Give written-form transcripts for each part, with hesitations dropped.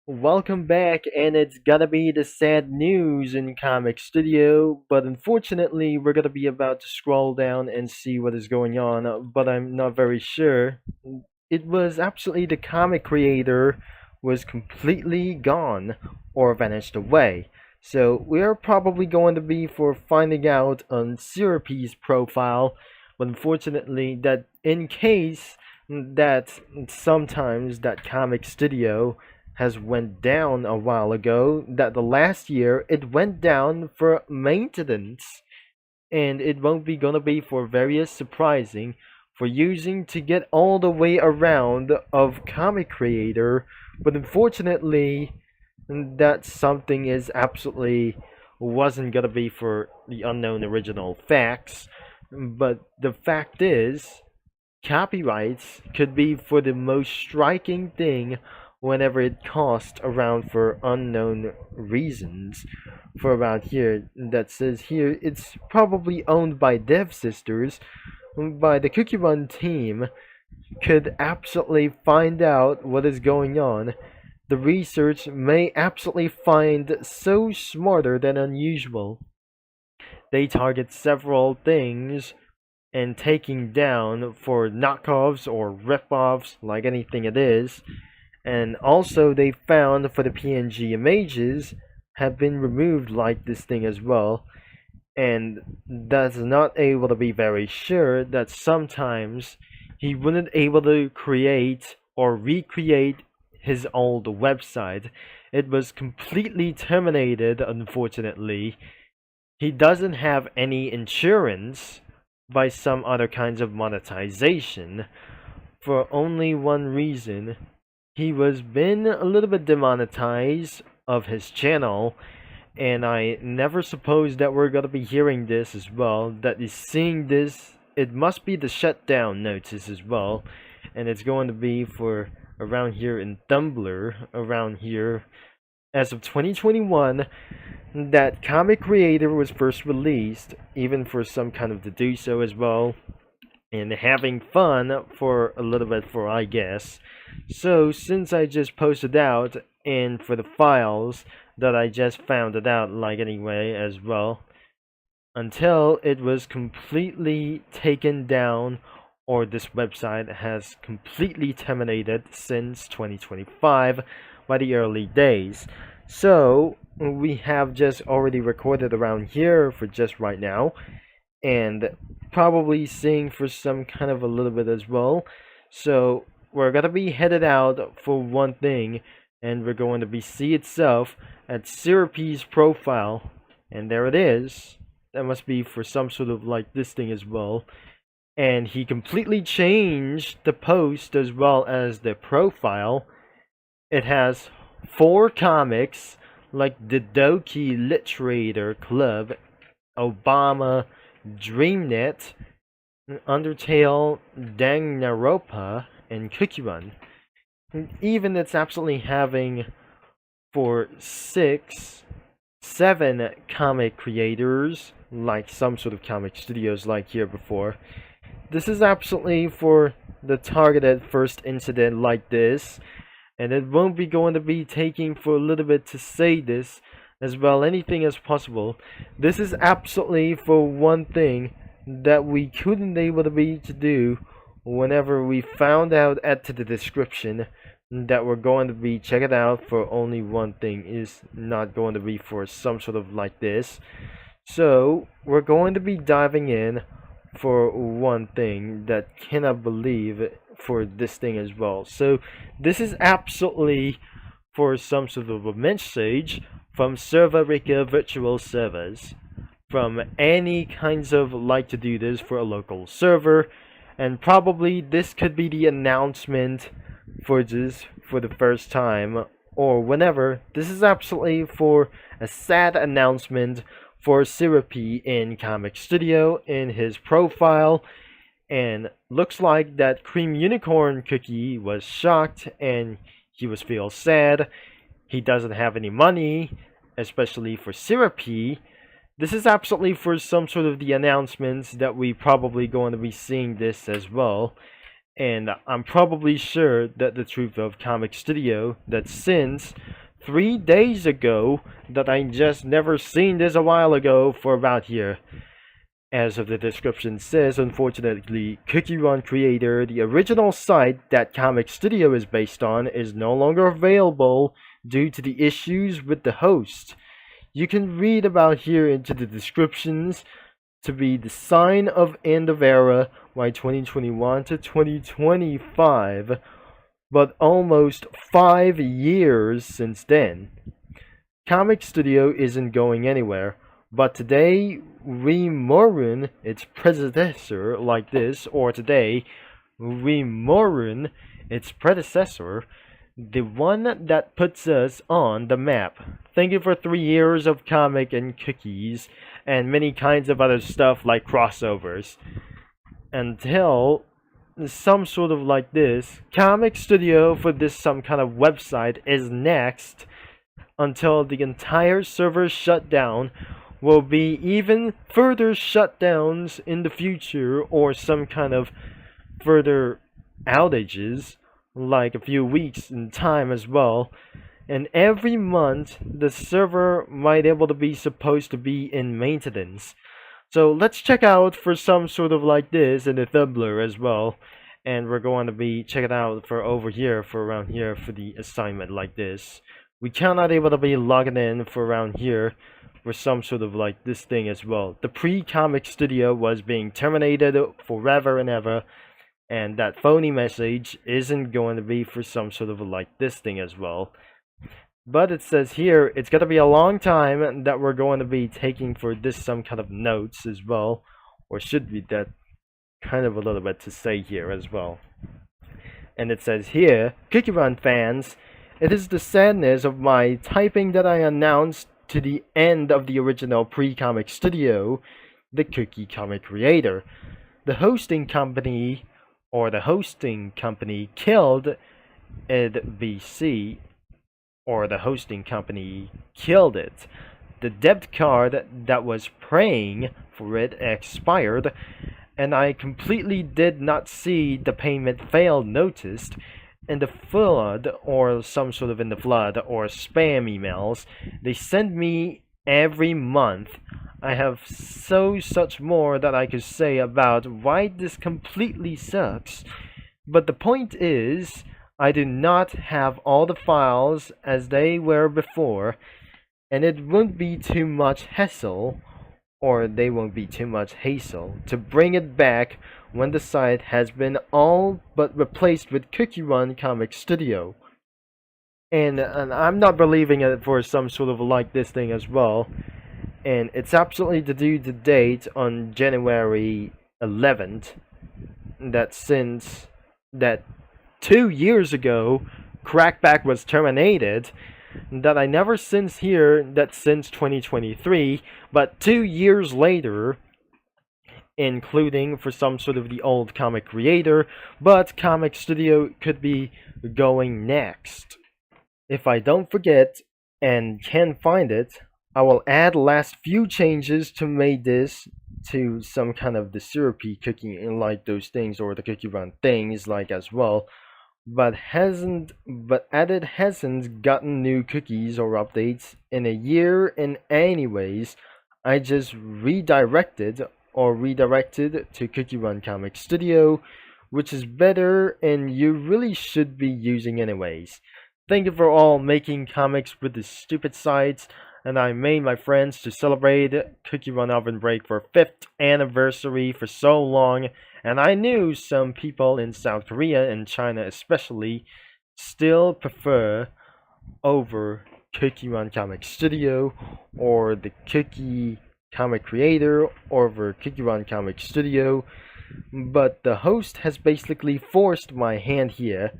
Welcome back, and it's gonna be the sad news in Comic Studio, but unfortunately, we're gonna be about to scroll down and see what is going on, but I'm not very sure. It was absolutely the comic creator was completely gone or vanished away. So we're probably going to be for finding out on Syrupy's profile, but unfortunately, that in case that sometimes that comic studio has went down a while ago, that the last year it went down for maintenance, and it won't be gonna be for various surprising for using to get all the way around of comic creator, but unfortunately that something is absolutely wasn't gonna be for the unknown original facts, but the fact is copyrights could be for the most striking thing whenever it costs around for unknown reasons. For about here, that says here, it's probably owned by Dev Sisters, by the Cookie Run team, could absolutely find out what is going on. The research may absolutely find so smarter than unusual. They target several things and taking down for knockoffs or rip-offs, like anything it is. And also they found for the PNG images have been removed like this thing as well. And that's not able to be very sure that sometimes he wouldn't able to create or recreate his old website. It was completely terminated, unfortunately. He doesn't have any insurance by some other kinds of monetization for only one reason. He was been a little bit demonetized of his channel, and I never supposed that we're gonna be hearing this as well, that is seeing this. It must be the shutdown notice as well, and it's going to be for around here in Tumblr, around here as of 2021, that comic creator was first released, even for some kind of to do so as well, and having fun for a little bit for I guess. So since I just posted out and for the files that I just found it out like anyway as well, until it was completely taken down or this website has completely terminated since 2025 by the early days. So we have just already recorded around here for just right now, and probably seeing for some kind of a little bit as well. So we're gonna be headed out for one thing, and we're going to be see itself at Syrupy's profile, and there it is. That must be for some sort of like this thing as well. And he completely changed the post as well as the profile. It has 4 comics like the Doki Literator Club, Obama, DreamNet, Undertale, Danganronpa, and Cookie Run. Even it's absolutely having for 6, 7 comic creators, like some sort of comic studios like here before. This is absolutely for the targeted first incident like this, and it won't be going to be taking for a little bit to say this as well, anything as possible. This is absolutely for one thing that we couldn't able to be to do whenever we found out at the description that we're going to be check it out for only one thing is not going to be for some sort of like this. So we're going to be diving in for one thing that cannot believe for this thing as well. So this is absolutely for some sort of a message from Serverica virtual servers, from any kinds of like to do this for a local server, and probably this could be the announcement for this for the first time or whenever. This is absolutely for a sad announcement for Syrupy in Comic Studio in his profile, and looks like that Cream Unicorn Cookie was shocked and he was feel sad. He doesn't have any money, especially for Syrupy. This is absolutely for some sort of the announcements that we probably going to be seeing this as well. And I'm probably sure that the truth of Comic Studio, that since 3 days ago that I just never seen this a while ago for about here. As of the description says, unfortunately, Cookie Run Creator, the original site that Comic Studio is based on, is no longer available due to the issues with the host. You can read about here into the descriptions to be the sign of end of era by 2021 to 2025, but almost 5 years since then. Comic Studio isn't going anywhere, but today Remorun, its predecessor, like this, or today Remorun, its predecessor, the one that puts us on the map. Thank you for 3 years of comic and cookies and many kinds of other stuff like crossovers. Until some sort of like this, Comic Studio for this some kind of website is next until the entire server shut down. Will be even further shutdowns in the future or some kind of further outages like a few weeks in time as well. And every month the server might able to be supposed to be in maintenance. So let's check out for some sort of like this in the Tumblr as well. And we're going to be checking out for over here, for around here, for the assignment like this. We cannot able to be logging in for around here for some sort of like this thing as well. The pre-Comic Studio was being terminated forever and ever, and that phony message isn't going to be for some sort of like this thing as well. But it says here it's going to be a long time that we're going to be taking for this some kind of notes as well, or should be that kind of a little bit to say here as well. And it says here, Cookie Run fans, it is the sadness of my typing that I announced to the end of the original pre-Comic Studio, the Cookie Comic Creator. The hosting company killed EdVC, or the hosting company killed it. The debit card that was paying for it expired, and I completely did not see the payment failed noticed. In the flood, or some sort of in the flood, or spam emails they send me every month. I have such more that I could say about why this completely sucks. But the point is, I do not have all the files as they were before, and it won't be too much hassle, or they won't be too much hassle to bring it back when the site has been all but replaced with Cookie Run Comic Studio. And I'm not believing it for some sort of like this thing as well. And it's absolutely to do the date on January 11th. That since that 2 years ago, Crackback was terminated. That I never since hear that since 2023, but 2 years later, including for some sort of the old Comic Creator, but Comic Studio could be going next. If I don't forget and can find it, I will add last few changes to make this to some kind of the syrupy cookie and like those things, or the Cookie Run things like as well. But it hasn't gotten new cookies or updates in a year. And anyways, I just redirected to Cookie Run Comic Studio, which is better and you really should be using anyways. Thank you for all making comics with the stupid sites, and I made my friends to celebrate Cookie Run Oven Break for 5th anniversary for so long, and I knew some people in South Korea and China especially still prefer over Cookie Run Comic Studio or the Cookie Comic Creator over Cookie Run Comic Studio, but the host has basically forced my hand here,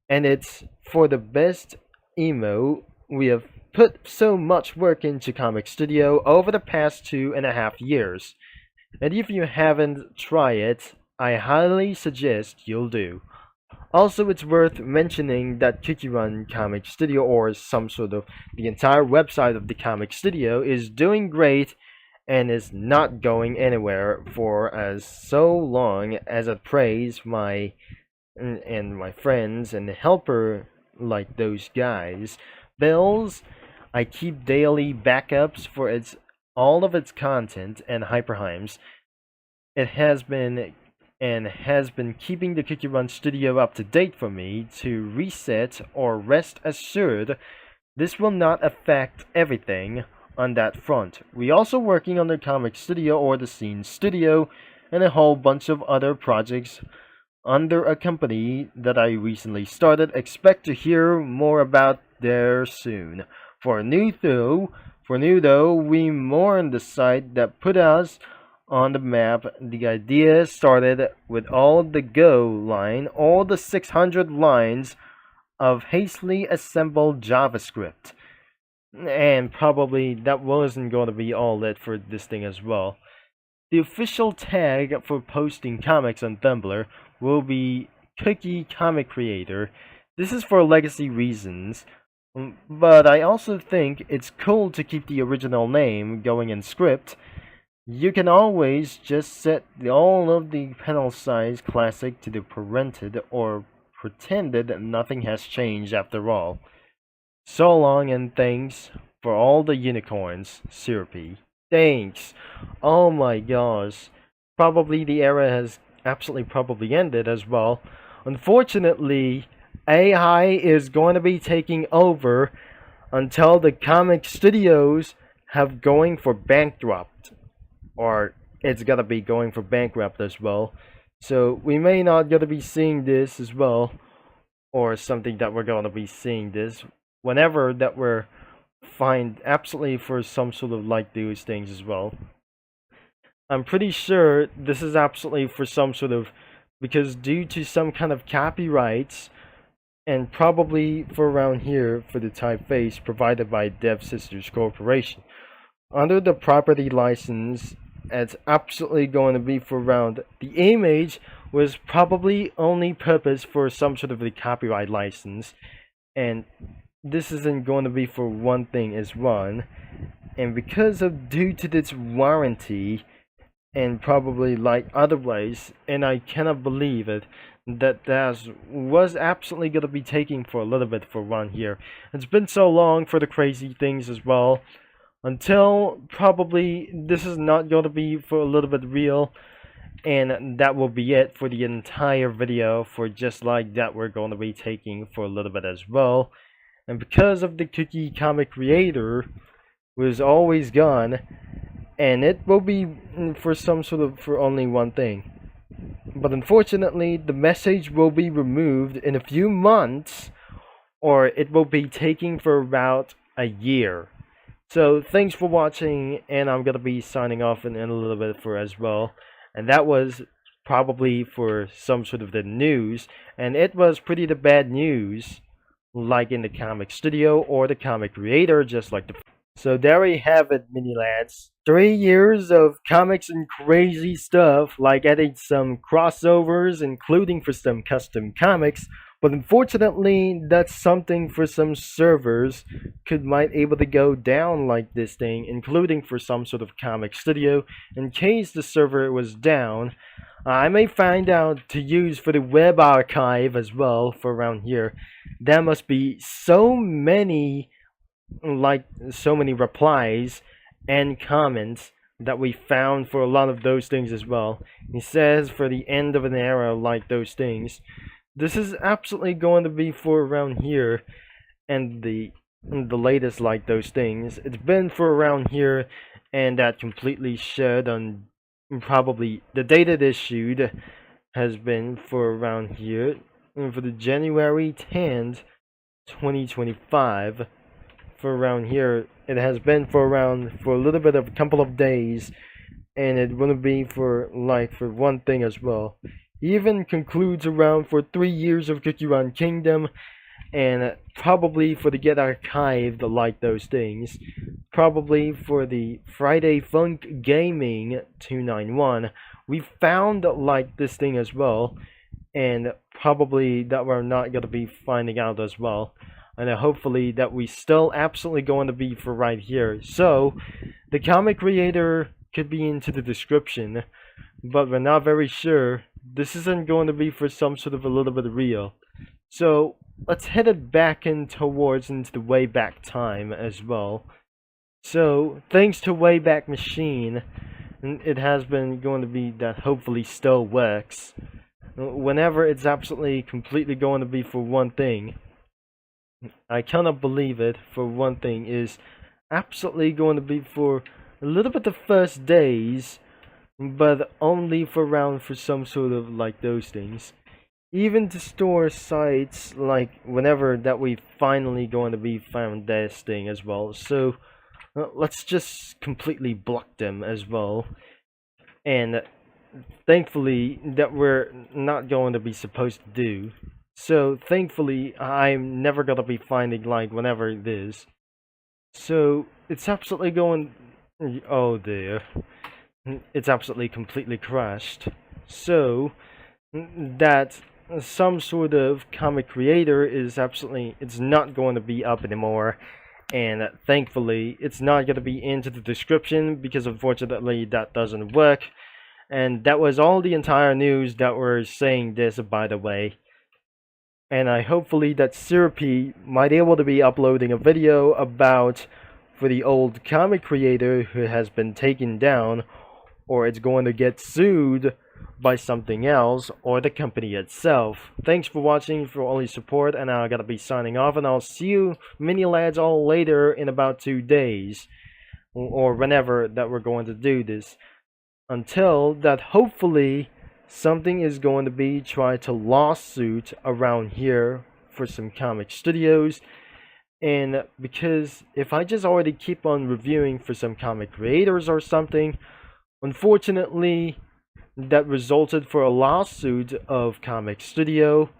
and it's for the best emo. We have put so much work into Comic Studio over the past 2.5 years, and if you haven't tried it, I highly suggest you'll do. Also, it's worth mentioning that Cookie Run Comic Studio, or some sort of the entire website of the Comic Studio, is doing great and is not going anywhere for as so long as it praise my and my friends and helper like those guys bills. I keep daily backups for all of its content and hyperhymes. It has been keeping the Cookie Run Studio up to date for me to reset, or rest assured this will not affect everything on that front. We also working on the Comic Studio or the Scene Studio and a whole bunch of other projects under a company that I recently started. Expect to hear more about there soon. For new though, we mourn the site that put us on the map. The idea started with all the all the 600 lines of hastily assembled JavaScript. And probably that wasn't going to be all it for this thing as well. The official tag for posting comics on Tumblr will be Cookie Comic Creator. This is for legacy reasons, but I also think it's cool to keep the original name going in script. You can always just set all of the panel size classic to the parented or pretended nothing has changed after all. So long, and thanks for all the unicorns, Syrupy. Thanks. Oh my gosh. Probably the era has absolutely probably ended as well. Unfortunately, AI is going to be taking over until the comic studios have going for bankrupt. Or it's gonna be going for bankrupt as well. So we may not gonna be seeing this as well. Or something that we're gonna be seeing this whenever that we're find absolutely for some sort of like those things as well. I'm pretty sure this is absolutely for some sort of, because due to some kind of copyrights, and probably for around here for the typeface provided by Dev Sisters Corporation. Under the property license, it's absolutely going to be for around the image was probably only purpose for some sort of a copyright license, and this isn't going to be for one thing as one, and because of due to this warranty and probably like otherwise, and I cannot believe it that was absolutely going to be taking for a little bit for one here. It's been so long for the crazy things as well, until probably this is not going to be for a little bit real, and that will be it for the entire video. For just like that, we're going to be taking for a little bit as well. And because of the Cookie Comic Creator was always gone, and it will be for some sort of for only one thing. But unfortunately, the message will be removed in a few months, or it will be taking for about a year. So thanks for watching, and I'm gonna be signing off in a little bit for as well. And that was probably for some sort of the news, and it was pretty the bad news, like in the comic studio or the comic creator, just like the. So there we have it, mini lads. 3 years of comics and crazy stuff, like adding some crossovers, including for some custom comics. But unfortunately, that's something for some servers could might able to go down like this thing, including for some sort of comic studio. In case the server was down, I may find out to use for the web archive as well for around here. There must be so many replies and comments that we found for a lot of those things as well. He says for the end of an era like those things. This is absolutely going to be for around here, and the latest like those things. It's been for around here, and that completely shed on probably the date it issued has been for around here, and for the January 10th, 2025. For around here, it has been for around for a little bit of a couple of days, and it wouldn't be for like for one thing as well. He even concludes around for 3 years of Cookie Run Kingdom, and probably for the get archived like those things. Probably for the Friday Funk Gaming 291, we found like this thing as well, and probably that we're not going to be finding out as well. And hopefully that we still absolutely going to be for right here. So the comic creator could be into the description, but we're not very sure. This isn't going to be for some sort of a little bit real. So let's head it back in towards into the Wayback Time as well. So, thanks to Wayback Machine, it has been going to be that hopefully still works. Whenever it's absolutely completely going to be for one thing, I cannot believe it, for one thing, is absolutely going to be for a little bit the first days, but only for around for some sort of like those things. Even to store sites like whenever that we finally going to be found this thing as well. So let's just completely block them as well. And thankfully that we're not going to be supposed to do. So thankfully I'm never gonna be finding like whenever it is. So it's absolutely going. Oh dear, it's absolutely completely crashed. So that some sort of comic creator is absolutely, it's not going to be up anymore, and thankfully it's not going to be into the description because unfortunately that doesn't work. And that was all the entire news that were saying this, by the way. And I hopefully that Syrupy might able to be uploading a video about for the old comic creator who has been taken down, or it's going to get sued by something else or the company itself. Thanks for watching, for all your support, and I gotta be signing off, and I'll see you mini lads all later in about 2 days or whenever that we're going to do this. Until that, hopefully something is going to be tried to lawsuit around here for some comic studios. And because if I just already keep on reviewing for some comic creators or something, unfortunately that resulted for a lawsuit of comic studio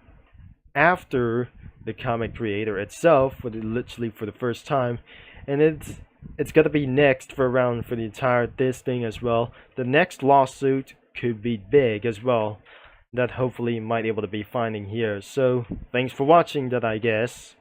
after the comic creator itself for literally for the first time. And it's gonna be next for around for the entire this thing as well. The next lawsuit could be big as well, that hopefully might able to be finding here. So thanks for watching that, I guess.